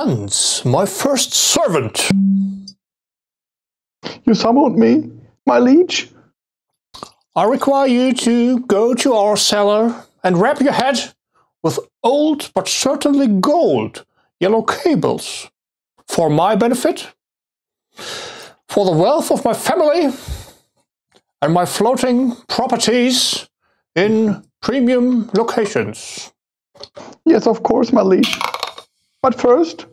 Hans, my first servant. You summoned me, my liege? I require you to go to our cellar and wrap your head with old but certainly gold yellow cables. For my benefit, for the wealth of my family, and my floating properties in premium locations. Yes, of course, my liege. But first,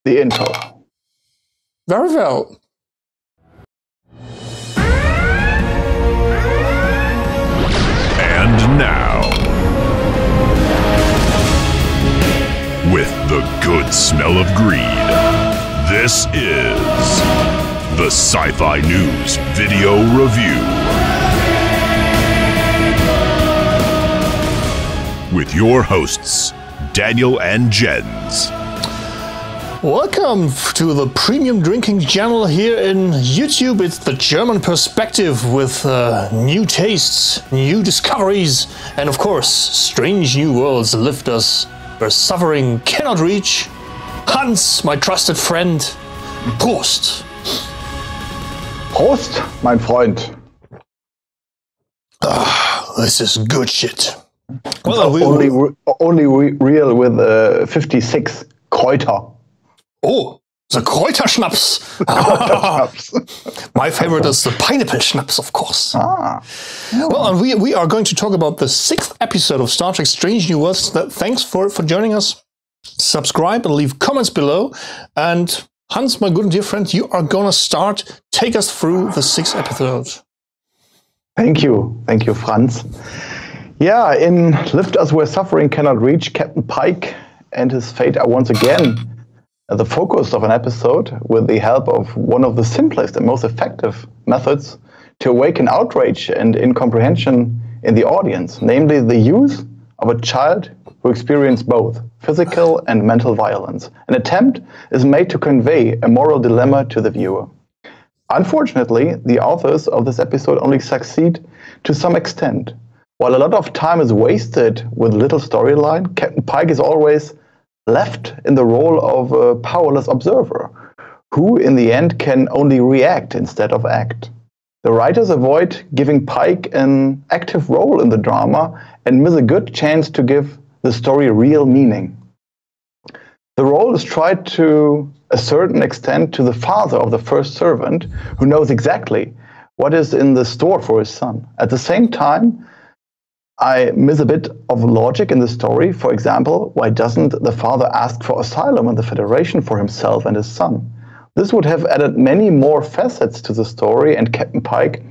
the intro. Very well. And now, with the good smell of greed, this is the Sci-Fi News Video Review. With your hosts, Daniel and Jens. Welcome to the premium drinking channel here in YouTube. It's the German perspective with new tastes, new discoveries, and of course, strange new worlds lift us where suffering cannot reach. Hans, my trusted friend, Prost. Prost, mein Freund. This is good shit. Well, only real with 56 Kräuter. Oh, the Kräuterschnaps. My favorite is the pineapple schnapps, of course. Well, and we are going to talk about the 6th episode of Star Trek Strange New Worlds. Thanks for joining us. Subscribe and leave comments below. And Hans, my good and dear friend, you are going to take us through the 6th episode. Thank you, Franz. Yeah, in Lift Us Where Suffering Cannot Reach, Captain Pike and his fate are once again the focus of an episode with the help of one of the simplest and most effective methods to awaken outrage and incomprehension in the audience, namely the use of a child who experienced both physical and mental violence. An attempt is made to convey a moral dilemma to the viewer. Unfortunately, the authors of this episode only succeed to some extent. While a lot of time is wasted with little storyline, Captain Pike is always left in the role of a powerless observer, who in the end can only react instead of act. The writers avoid giving Pike an active role in the drama and miss a good chance to give the story real meaning. The role is tried to a certain extent to the father of the first servant, who knows exactly what is in the store for his son. At the same time, I miss a bit of logic in the story. For example, why doesn't the father ask for asylum in the Federation for himself and his son? This would have added many more facets to the story, and Captain Pike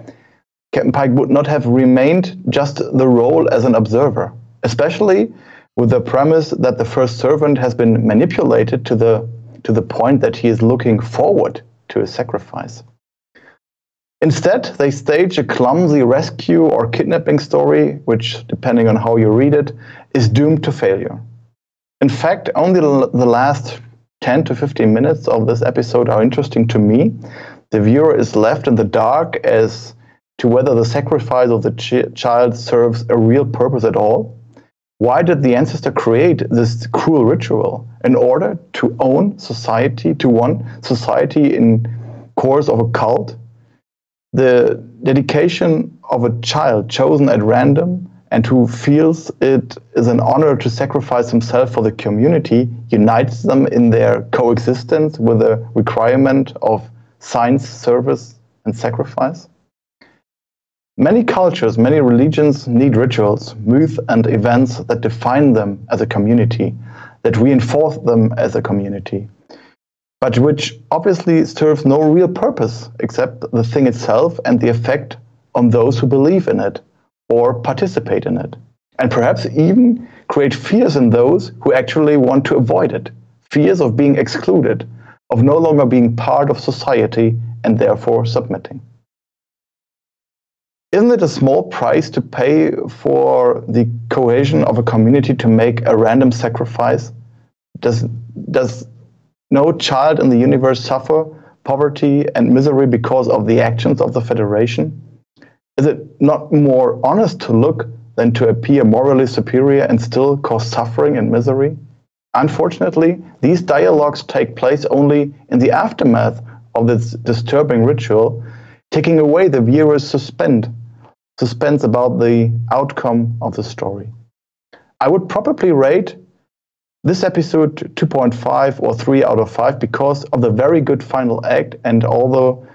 would not have remained just the role as an observer, especially with the premise that the first servant has been manipulated to the point that he is looking forward to a sacrifice. Instead, they stage a clumsy rescue or kidnapping story, which, depending on how you read it, is doomed to failure. In fact, only the last 10 to 15 minutes of this episode are interesting to me. The viewer is left in the dark as to whether the sacrifice of the child serves a real purpose at all. Why did the ancestor create this cruel ritual? In order to own society, to one society in course of a cult? The dedication of a child chosen at random and who feels it is an honor to sacrifice himself for the community unites them in their coexistence with the requirement of science, service, and sacrifice. Many cultures, many religions need rituals, myths, and events that define them as a community, that reinforce them as a community, but which obviously serves no real purpose except the thing itself and the effect on those who believe in it or participate in it, and perhaps even create fears in those who actually want to avoid it, fears of being excluded, of no longer being part of society and therefore submitting. Isn't it a small price to pay for the cohesion of a community to make a random sacrifice? Does no child in the universe suffer poverty and misery because of the actions of the Federation? Is it not more honest to look than to appear morally superior and still cause suffering and misery? Unfortunately, these dialogues take place only in the aftermath of this disturbing ritual, taking away the viewer's suspense about the outcome of the story. I would probably rate this episode 2.5 or 3 out of 5 because of the very good final act, and although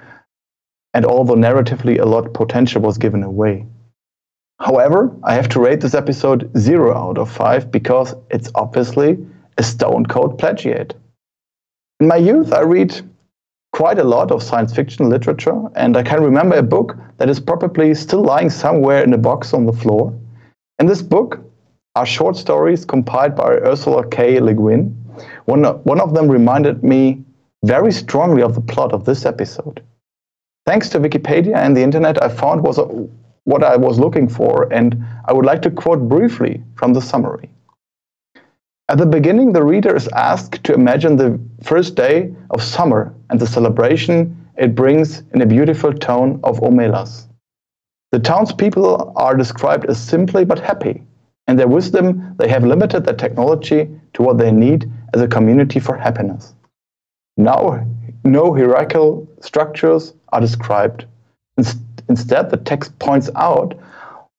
narratively a lot of potential was given away. However, I have to rate this episode 0 out of 5 because it's obviously a stone-cold plagiate. In my youth, I read quite a lot of science fiction literature, and I can remember a book that is probably still lying somewhere in a box on the floor. In this book are short stories compiled by Ursula K. Le Guin. One of them reminded me very strongly of the plot of this episode. Thanks to Wikipedia and the internet, I found what I was looking for, and I would like to quote briefly from the summary. At the beginning, the reader is asked to imagine the first day of summer and the celebration it brings in a beautiful town of Omelas. The townspeople are described as simply but happy. In their wisdom, they have limited their technology to what they need as a community for happiness. No hierarchical structures are described. Instead, the text points out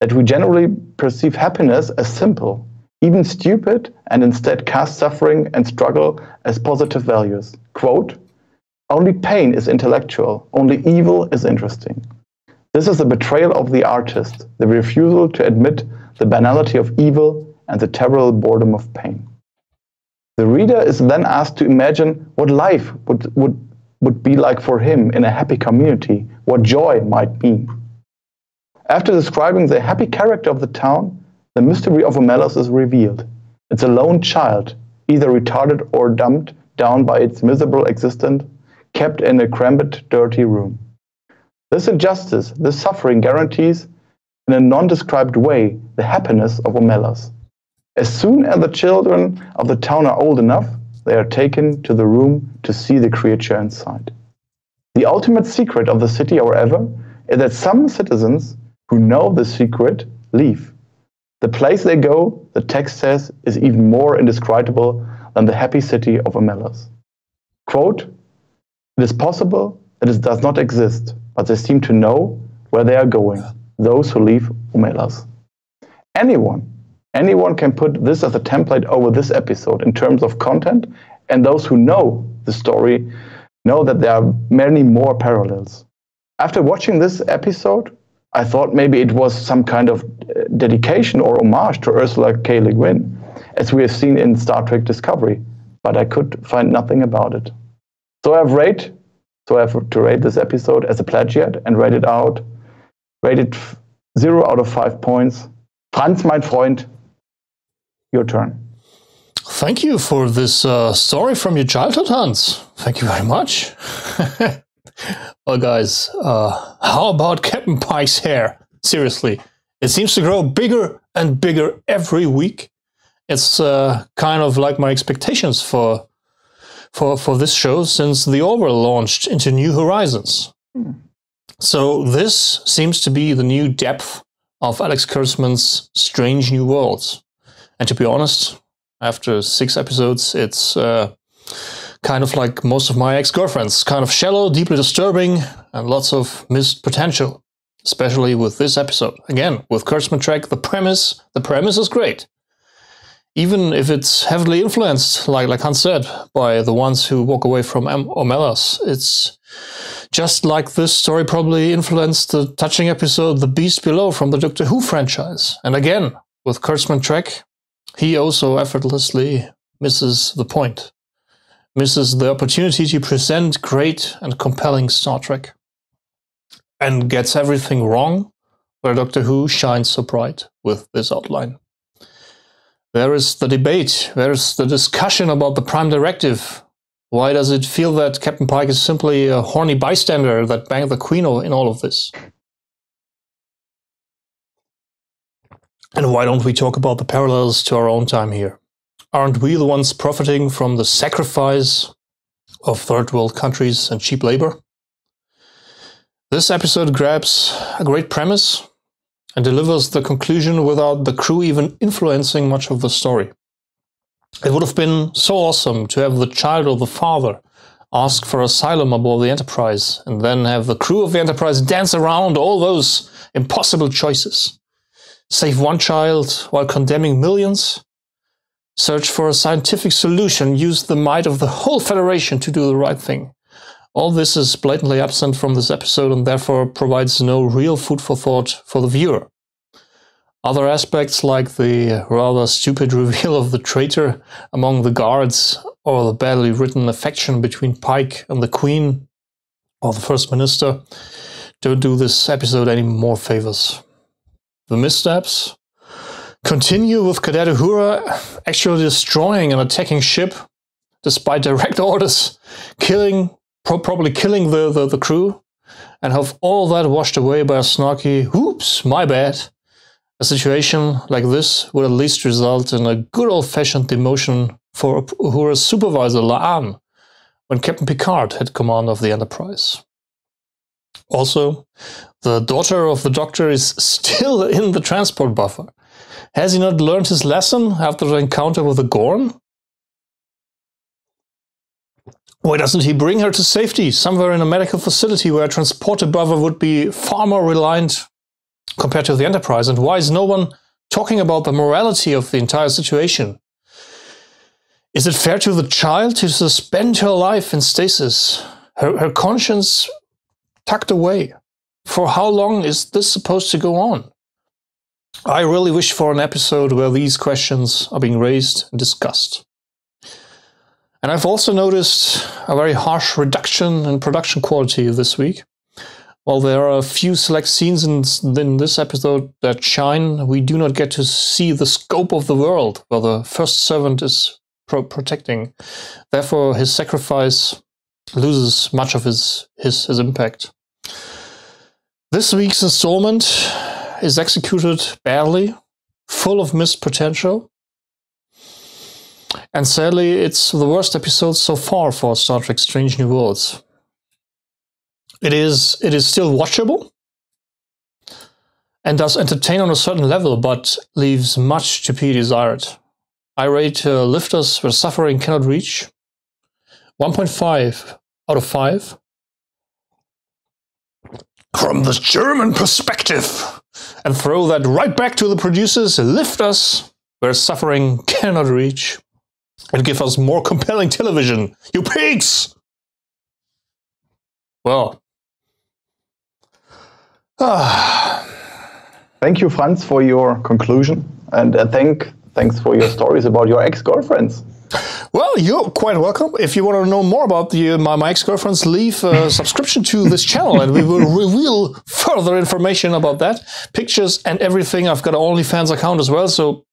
that we generally perceive happiness as simple, even stupid, and instead cast suffering and struggle as positive values. Quote, "Only pain is intellectual, only evil is interesting." This is a betrayal of the artist, the refusal to admit the banality of evil and the terrible boredom of pain. The reader is then asked to imagine what life would be like for him in a happy community, what joy might mean. After describing the happy character of the town, the mystery of Omelas is revealed. It's a lone child, either retarded or dumbed down by its miserable existence, kept in a cramped, dirty room. This injustice, this suffering guarantees, in a nondescribed way, the happiness of Omelas. As soon as the children of the town are old enough, they are taken to the room to see the creature inside. The ultimate secret of the city, however, is that some citizens who know the secret leave. The place they go, the text says, is even more indescribable than the happy city of Omelas. Quote, "It is possible that it does not exist, but they seem to know where they are going, those who leave Omelas." Anyone can put this as a template over this episode in terms of content, and those who know the story know that there are many more parallels. After watching this episode, I thought maybe it was some kind of dedication or homage to Ursula K. Le Guin, as we have seen in Star Trek Discovery, but I could find nothing about it. So I have to rate this episode as a plagiat and rate it 0 out of 5 points. Franz, mein Freund, your turn. Thank you for this story from your childhood, Hans. Thank you very much. Well, guys, how about Captain Pike's hair? Seriously, it seems to grow bigger and bigger every week. It's kind of like my expectations for this show since the Orville launched into new horizons. So this seems to be the new depth of Alex Kurtzman's Strange New Worlds. And to be honest, after 6 episodes, it's kind of like most of my ex-girlfriends. Kind of shallow, deeply disturbing, and lots of missed potential. Especially with this episode. Again, with Kurtzman Trek, the premise is great. Even if it's heavily influenced, like Hans said, by the ones who walk away from Omelas. It's just like this story probably influenced the touching episode The Beast Below from the Doctor Who franchise. And again, with Kurtzman Trek, he also effortlessly misses the point. Misses the opportunity to present great and compelling Star Trek. And gets everything wrong, where Doctor Who shines so bright with this outline. There is the debate, there's the discussion about the Prime Directive. Why does it feel that Captain Pike is simply a horny bystander that banged the Queen in all of this? And why don't we talk about the parallels to our own time here? Aren't we the ones profiting from the sacrifice of third world countries and cheap labor? This episode grabs a great premise and delivers the conclusion without the crew even influencing much of the story. It would have been so awesome to have the child or the father ask for asylum aboard the Enterprise, and then have the crew of the Enterprise dance around all those impossible choices. Save one child while condemning millions? Search for a scientific solution, use the might of the whole Federation to do the right thing. All this is blatantly absent from this episode and therefore provides no real food for thought for the viewer. Other aspects, like the rather stupid reveal of the traitor among the guards, or the badly written affection between Pike and the Queen, or the First Minister, don't do this episode any more favors. The missteps continue with Cadet Uhura actually destroying an attacking ship, despite direct orders, probably killing the crew, and have all that washed away by a snarky, "Oops, my bad." A situation like this would at least result in a good old-fashioned demotion for Uhura's supervisor, La'an, when Captain Picard had command of the Enterprise. Also, the daughter of the Doctor is still in the transport buffer. Has he not learned his lesson after the encounter with the Gorn? Why doesn't he bring her to safety, somewhere in a medical facility where a transporter buffer would be far more reliant compared to the Enterprise? And why is no one talking about the morality of the entire situation? Is it fair to the child to suspend her life in stasis, her conscience tucked away? For how long is this supposed to go on? I really wish for an episode where these questions are being raised and discussed. And I've also noticed a very harsh reduction in production quality this week. While there are a few select scenes in this episode that shine, we do not get to see the scope of the world where the first servant is protecting. Therefore, his sacrifice loses much of his impact. This week's installment is executed badly, full of missed potential. And sadly, it's the worst episode so far for Star Trek Strange New Worlds. It is still watchable and does entertain on a certain level, but leaves much to be desired. I rate Lifters Where Suffering Cannot Reach 1.5 out of 5. From the German perspective, and throw that right back to the producers, lift us where suffering cannot reach, and give us more compelling television, you pigs! Well. Thank you, Franz, for your conclusion, and thanks for your stories about your ex-girlfriends. Well, you're quite welcome. If you want to know more about my ex-girlfriends, leave a subscription to this channel and we will reveal further information about that. Pictures and everything. I've got an OnlyFans account as well, so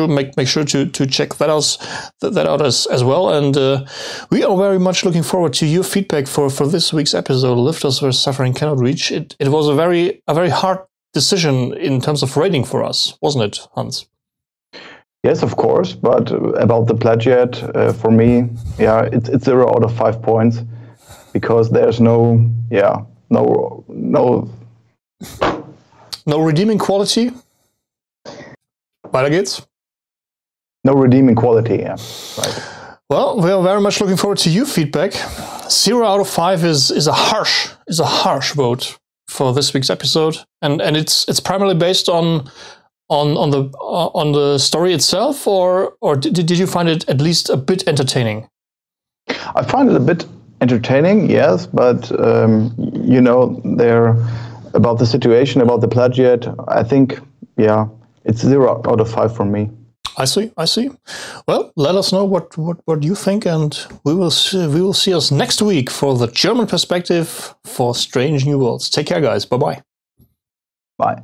make sure to check that out as well. And we are very much looking forward to your feedback for this week's episode, Lifters Where Suffering Cannot Reach. It was a very hard decision in terms of rating for us, wasn't it, Hans? Yes, of course, but about the plagiat, for me, yeah, it's 0 out of 5 points, because there's no redeeming quality. Weiter geht's. No redeeming quality, yeah, right. Well, we are very much looking forward to your feedback. 0 out of 5 is a harsh vote for this week's episode, and it's primarily based on the story itself, or did you find it at least a bit entertaining? I find it a bit entertaining, yes, but there about the situation, about the plagiat, I think, yeah, it's 0 out of 5 for me. I see. Well, let us know what you think, and we will see us next week for the German perspective for Strange New Worlds. Take care, guys. Bye-bye. Bye.